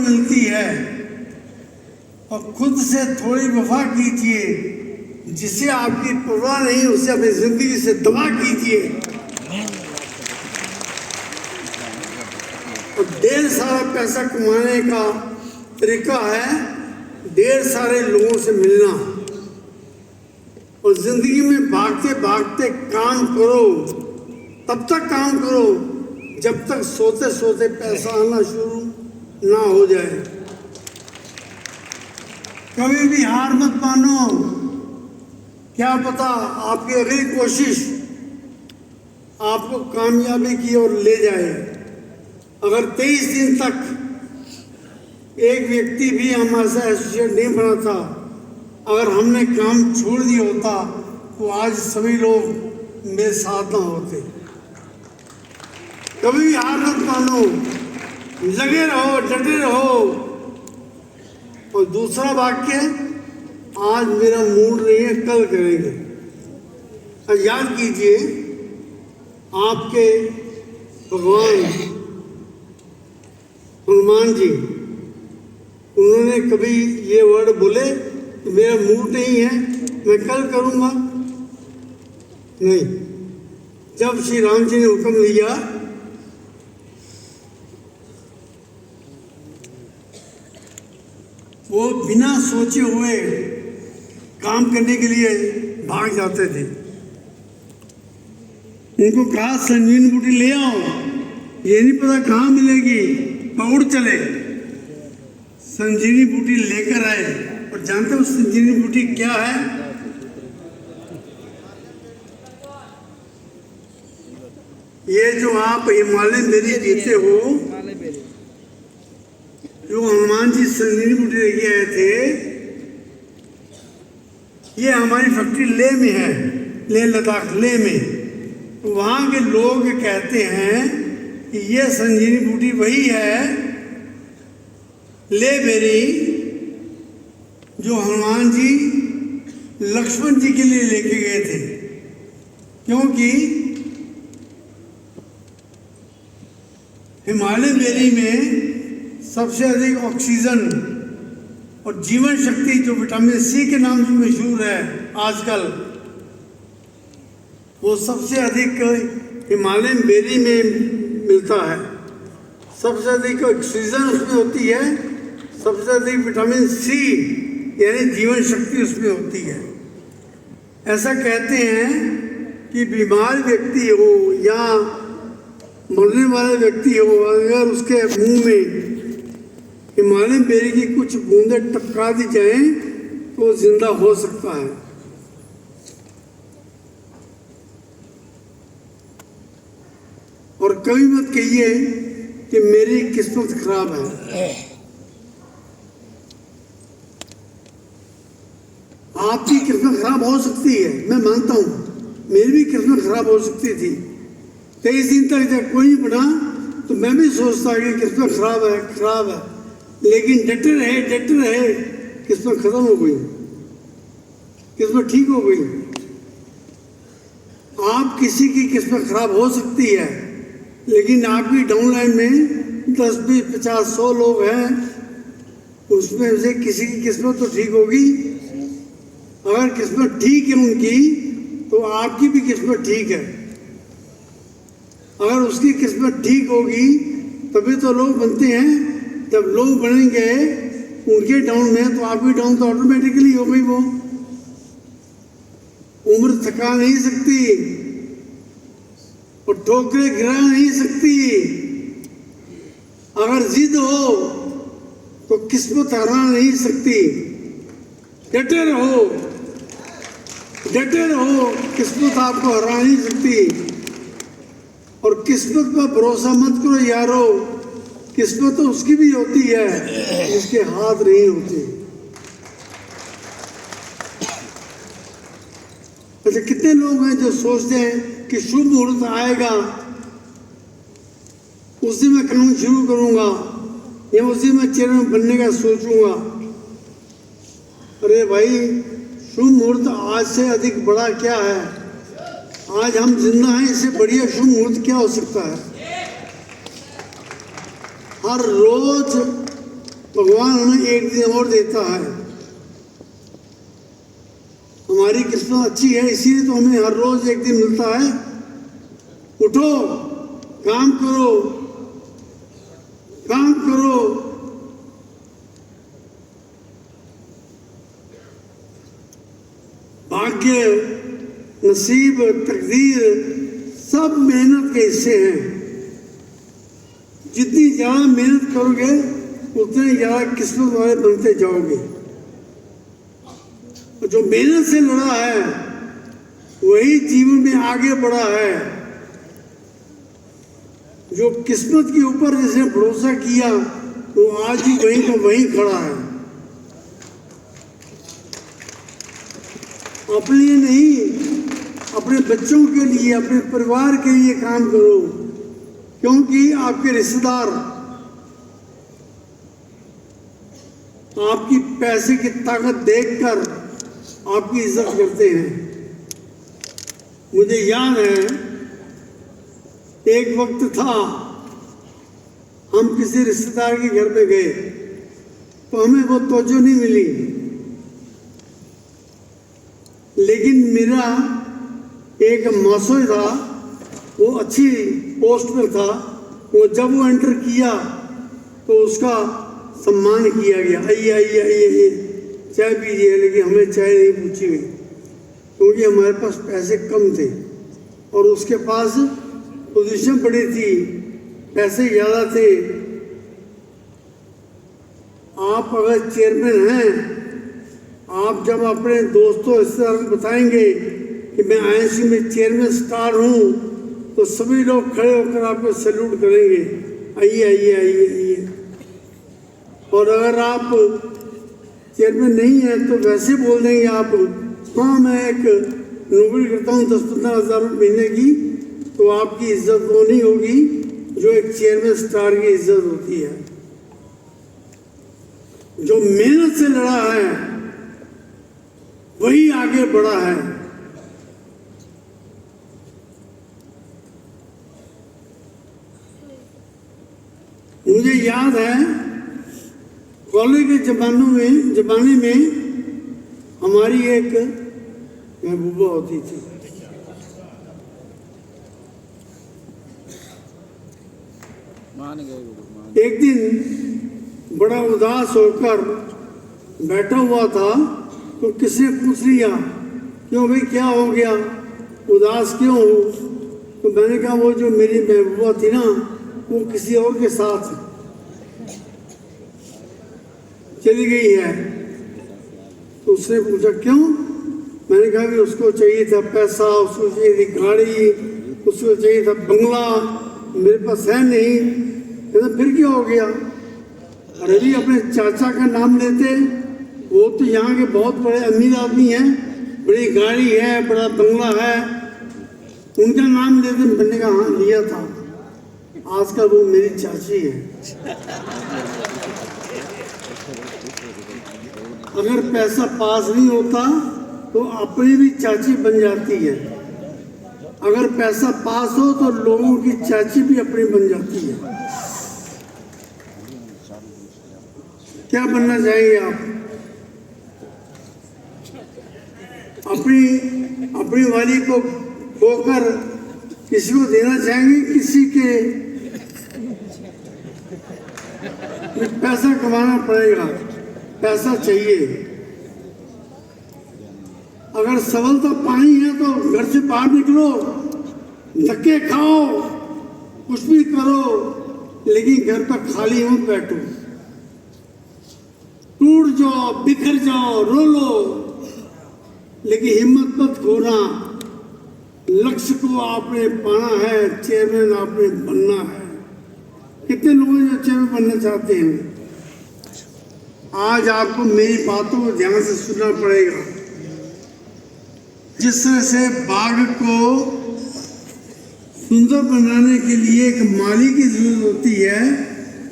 मिलती है और खुद से थोड़ी वफा कीजिए, जिसे आपकी परवाह नहीं उसे अपनी जिंदगी से दबा कीजिए। और ढेर सारा पैसा कमाने का तरीका है ढेर सारे लोगों से मिलना, और जिंदगी में भागते भागते काम करो, तब तक काम करो जब तक सोते सोते पैसा आना शुरू ना हो जाए। कभी भी हार मत मानो, क्या पता आपकी अगली कोशिश आपको कामयाबी की ओर ले जाए। अगर 23 दिन तक एक व्यक्ति भी हमारे साथ एसोसिएट नहीं बना था, अगर हमने काम छोड़ दिया होता तो आज सभी लोग मेरे साथ ना होते। कभी भी हार मत मानो, लगे रहो, डटे रहो। और दूसरा वाक्य, आज मेरा मूड नहीं है, कल करेंगे। और याद कीजिए, आपके भगवान हनुमान जी, उन्होंने कभी ये वर्ड बोले मेरा मूड नहीं है, मैं कल करूंगा? नहीं। जब श्री राम जी ने हुक्म लिया, वो बिना सोचे हुए काम करने के लिए भाग जाते थे। उनको कहा संजीवनी बूटी ले आओ, ये नहीं पता कहाँ मिलेगी, पौड़ चले। संजीवनी बूटी लेकर आए, और जानते हो संजीवनी बूटी क्या है? ये जो आप हिमालय बेरी पीते हो, जो हनुमान जी संजीवनी बूटी लेके आए थे, ये हमारी फैक्ट्री लेह में है, लेह लद्दाख लेह में। वहाँ के लोग कहते हैं कि ये संजीवनी बूटी वही है, ले बेरी, जो हनुमान जी लक्ष्मण जी के लिए लेके गए थे। क्योंकि हिमालय बेरी में सबसे अधिक ऑक्सीजन और जीवन शक्ति, जो विटामिन सी के नाम से मशहूर है आजकल, वो सबसे अधिक हिमालय बेरी में मिलता है। सबसे अधिक ऑक्सीजन उसमें होती है, सबसे अधिक विटामिन सी यानी जीवन शक्ति उसमें होती है। ऐसा कहते हैं कि बीमार व्यक्ति हो या मरने वाला व्यक्ति हो, अगर उसके मुंह में हिमालय बेरी की कुछ बूंदें टपका दी जाएं तो वो जिंदा हो सकता है। और कभी मत कहिए कि मेरी किस्मत खराब है। आपकी किस्मत खराब हो सकती है, मैं मानता हूं, मेरी भी किस्मत खराब हो सकती थी। 23 दिन तक जब कोई नहीं पढ़ा तो मैं भी सोचता कि किस्मत खराब है, खराब है, लेकिन डटे रहे, किस्मत खत्म हो गई, किस्मत ठीक हो गई। आप किसी की किस्मत खराब हो सकती है, लेकिन आपकी डाउनलाइन में 10, 20, 50, 100 लोग हैं, उसमें से किसी की किस्मत तो ठीक होगी। अगर किस्मत ठीक है उनकी, तो आपकी भी किस्मत ठीक है। अगर उसकी किस्मत ठीक होगी तभी तो लोग बनते हैं। जब लोग बनेंगे उनके डाउन में, तो आपकी डाउन तो ऑटोमेटिकली हो गई। वो उम्र थका नहीं सकती और ठोकरें गिरा नहीं सकती। अगर जिद हो तो किस्मत हरा नहीं सकती। डटे रहो, किस्मत आपको हरा नहीं सकती। और किस्मत पर भरोसा मत करो यारो, किस्मत तो उसकी भी होती है जिसके हाथ नहीं होते। अच्छा, कितने लोग हैं जो सोचते हैं कि शुभ मुहूर्त आएगा, उस दिन मैं काम शुरू करूंगा या उस दिन मैं चेयरमैन बनने का सोचूंगा। अरे भाई, शुभ मुहूर्त आज से अधिक बड़ा क्या है? आज हम जिंदा हैं, इससे बढ़िया शुभ मुहूर्त क्या हो सकता है? हर रोज भगवान हमें एक दिन और देता है। हमारी किस्मत अच्छी है, इसीलिए तो हमें हर रोज एक दिन मिलता है। उठो, काम करो, काम करो। भाग्य, नसीब, तकदीर सब मेहनत के हिस्से हैं। जितनी ज्यादा मेहनत करोगे उतने ज्यादा किस्मत वाले बनते जाओगे। जो मेहनत से लड़ा है वही जीवन में आगे बढ़ा है। जो किस्मत के ऊपर जिसने भरोसा किया वो आज भी वहीं का वहीं खड़ा है। अपने लिए नहीं, अपने बच्चों के लिए, अपने परिवार के लिए काम करो, क्योंकि आपके रिश्तेदार आपकी पैसे की ताकत देखकर आपकी इज्जत करते हैं। मुझे याद है एक वक्त था, हम किसी रिश्तेदार के घर में गए तो हमें वो तवज्जो नहीं मिली, लेकिन मेरा एक मौसोई था, वो अच्छी पोस्ट में था। वो जब वो एंटर किया तो उसका सम्मान किया गया। आइए आइए आइए चाय पीजिए, लेकिन हमें चाय नहीं पूछी गई क्योंकि हमारे पास पैसे कम थे और उसके पास पोजीशन बड़ी थी, पैसे ज़्यादा थे। आप अगर चेयरमैन हैं, आप जब अपने दोस्तों रिश्तेदारों को बताएंगे कि मैं आईएनसी में चेयरमैन स्टार हूँ, तो सभी लोग खड़े होकर आपको सैल्यूट करेंगे, आइए आइए आइए आइए। और अगर आप चेयरमैन नहीं है तो वैसे बोल देंगे आप, हाँ मैं एक नौकरी करता हूँ 10-15 हज़ार महीने की, तो आपकी इज्जत वो नहीं होगी जो एक चेयरमैन स्टार की इज्जत होती है। जो मेहनत से लड़ा है वही आगे बढ़ा है। मुझे याद है कॉलेज के जमाने में हमारी एक महबूबा होती थी। एक दिन बड़ा उदास होकर बैठा हुआ था तो किसी ने पूछ लिया, क्यों भाई क्या हो गया, उदास क्यों हो? तो मैंने कहा वो जो मेरी महबूबा थी ना, वो किसी और के साथ चली गई है। तो उसने पूछा क्यों? मैंने कहा कि उसको चाहिए था पैसा, उसको चाहिए थी गाड़ी, उसको चाहिए था बंगला, मेरे पास है नहीं। कहता फिर क्या हो गया? अरे भी अपने चाचा का नाम लेते, वो तो यहाँ के बहुत बड़े अमीर आदमी हैं, बड़ी गाड़ी है, बड़ा बंगला है, उनका नाम लेते। मैंने कहा हाँ लिया था, आजकल वो मेरी चाची है। अगर पैसा पास नहीं होता तो अपनी भी चाची बन जाती है, अगर पैसा पास हो तो लोगों की चाची भी अपनी बन जाती है। क्या बनना चाहिए आप? अपनी वाली को खोकर किसी को देना चाहेंगे? किसी के पैसा कमाना पड़ेगा, पैसा चाहिए। अगर सफलता पानी है तो घर से बाहर निकलो, धक्के खाओ, कुछ भी करो, लेकिन घर पर खाली मत बैठो। टूट जाओ, बिखर जाओ, रो लो, लेकिन हिम्मत मत खोना। लक्ष्य को आपने पाना है, चेयरमैन आपने बनना है। कितने लोग जो चेयरमैन बनना चाहते हैं? आज आपको मेरी बातों को ध्यान से सुनना पड़ेगा। जिस तरह से बाग को सुंदर बनाने के लिए एक माली की जरूरत होती है,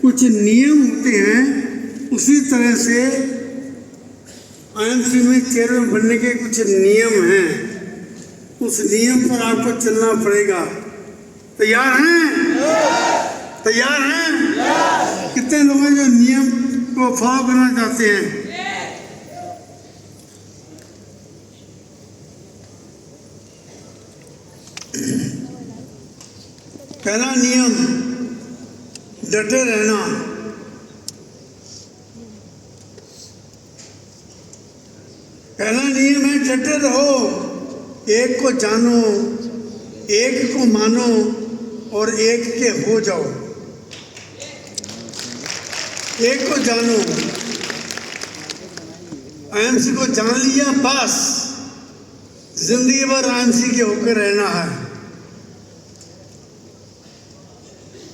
कुछ नियम होते हैं, उसी तरह से आईएनसी में चेयरमैन बनने के कुछ नियम हैं। उस नियम पर आपको चलना पड़ेगा। तैयार हैं? तैयार हैं? कितने लोग हैं जो नियम को फॉलो करना चाहते हैं। पहला नियम डटे रहना। पहला नियम है डटे रहो, एक को जानो, एक को मानो और एक के हो जाओ। एक को जानो, आईएमसी को जान लिया, बस जिंदगी भर आईएमसी के होकर रहना है।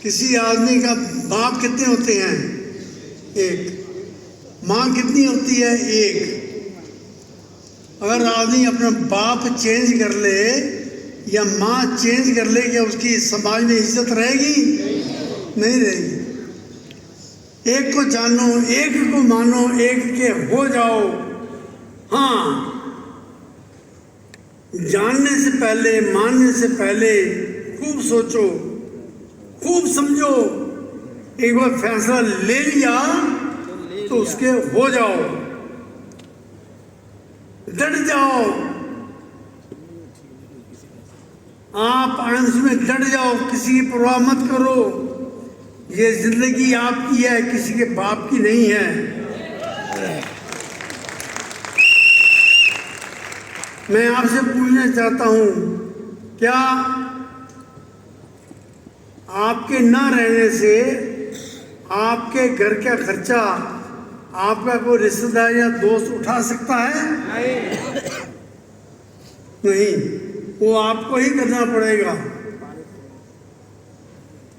किसी आदमी का बाप कितने होते हैं? एक। माँ कितनी होती है? एक। अगर आदमी अपना बाप चेंज कर ले या माँ चेंज कर ले, क्या उसकी समाज में इज्जत रहेगी? नहीं रहेगी। एक को जानो, एक को मानो, एक के हो जाओ। हाँ, जानने से पहले, मानने से पहले खूब सोचो, खूब समझो। एक बार फैसला ले लिया तो उसके हो जाओ, डट जाओ। आप आईएमसी में डट जाओ, किसी की परवाह मत करो। ये जिंदगी आपकी है, किसी के बाप की नहीं है। मैं आपसे पूछना चाहता हूं, क्या आपके ना रहने से आपके घर का खर्चा आपका कोई रिश्तेदार या दोस्त उठा सकता है? नहीं, वो आपको ही करना पड़ेगा।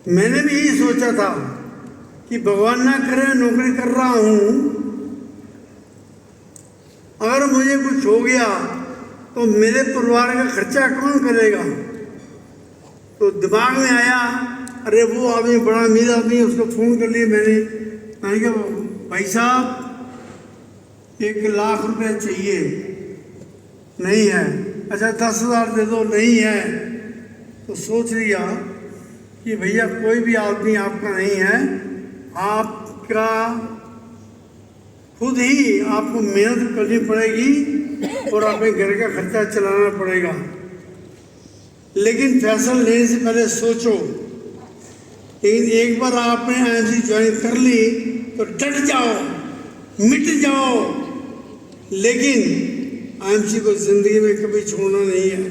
मैंने भी यही सोचा था कि भगवान ना करे नौकरी कर रहा हूं, अगर मुझे कुछ हो गया तो मेरे परिवार का खर्चा कौन करेगा? तो दिमाग में आया, अरे वो आदमी बड़ा अमीर आदमी है, उसको फ़ोन कर लिया मैंने कहा भाई साहब 1 लाख रुपए चाहिए। नहीं है। अच्छा 10,000 दे दो। नहीं है। तो सोच लिया कि भैया कोई भी आदमी आपका नहीं है, आपका खुद ही आपको मेहनत करनी पड़ेगी और अपने घर का खर्चा चलाना पड़ेगा। लेकिन फैसला लेने से पहले सोचो। लेकिन एक बार आपने आईएमसी ज्वाइन कर ली तो डट जाओ, मिट जाओ। लेकिन आईएमसी को जिंदगी में कभी छोड़ना नहीं है।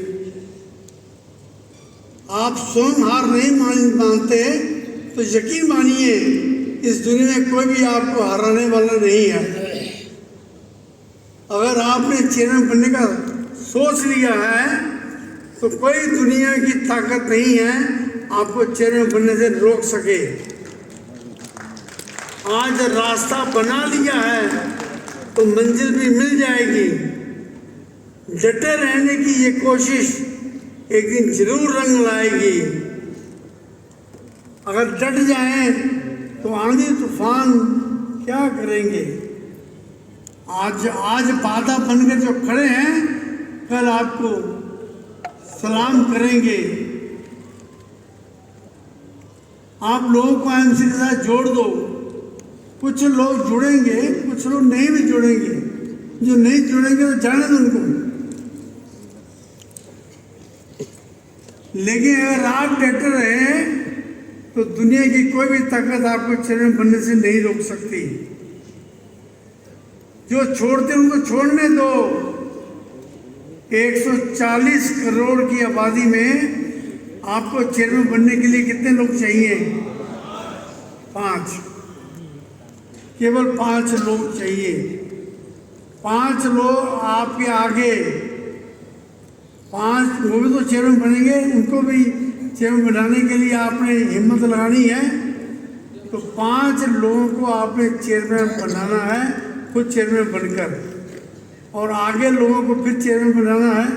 आप स्वयं हार नहीं मानते तो यकीन मानिए इस दुनिया में कोई भी आपको हराने वाला नहीं है। अगर आपने चेयरमैन बनने का सोच लिया है तो कोई दुनिया की ताकत नहीं है आपको चेयरमैन बनने से रोक सके। आज रास्ता बना लिया है तो मंजिल भी मिल जाएगी। डटे रहने की ये कोशिश एक दिन जरूर रंग लाएगी। अगर डट जाएं तो आंधी तूफान क्या करेंगे? आज बाधा बनकर जो खड़े हैं कल आपको सलाम करेंगे। आप लोगों को आईएमसी के साथ जोड़ दो। कुछ लोग जुड़ेंगे, कुछ लोग नहीं भी जुड़ेंगे। जो नहीं जुड़ेंगे तो जाने दो उनको। लेकिन अगर आप डटे रहे तो दुनिया की कोई भी ताकत आपको चेयरमैन बनने से नहीं रोक सकती। जो छोड़ते उनको छोड़ने दो। 140 करोड़ की आबादी में आपको चेयरमैन बनने के लिए कितने लोग चाहिए? 5। केवल 5 लोग चाहिए। 5 लोग आपके आगे, 5 वो भी तो चेयरमैन बनेंगे, उनको भी चेयरमैन बनाने के लिए आपने हिम्मत लगानी है। तो 5 लोगों को आपने चेयरमैन बनाना है, खुद चेयरमैन बनकर, और आगे लोगों को फिर चेयरमैन बनाना है,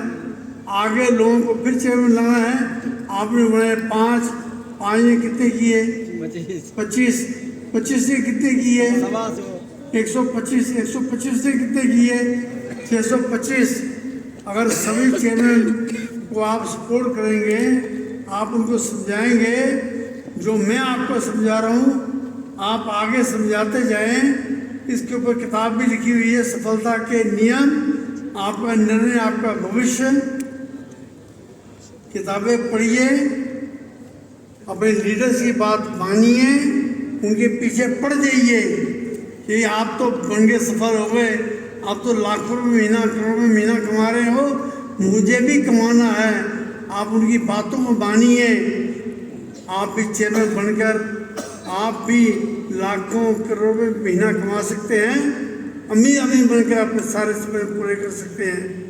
आगे लोगों को फिर चेयरमैन बनाना है। आपने बनाए 5 ने कितने किए? 25 ने कितने किए? 125 ने कितने किए? 625। अगर सभी चेयरमैन को आप सपोर्ट करेंगे, आप उनको समझाएंगे जो मैं आपको समझा रहा हूँ, आप आगे समझाते जाएं इसके ऊपर किताब भी लिखी हुई है, सफलता के नियम, आपका निर्णय आपका भविष्य। किताबें पढ़िए, अपने लीडर्स की बात मानिए, उनके पीछे पड़ जाइए कि आप तो बन के सफल हो गए, आप तो लाखों में महीना करोड़ों में महीना कमा रहे हो, मुझे भी कमाना है। आप उनकी बातों को मानिए, आप भी चेयरमैन बनकर आप भी लाखों करोड़ों में महीना कमा सकते हैं, अमीर बनकर अपने सारे सपने पूरे कर सकते हैं।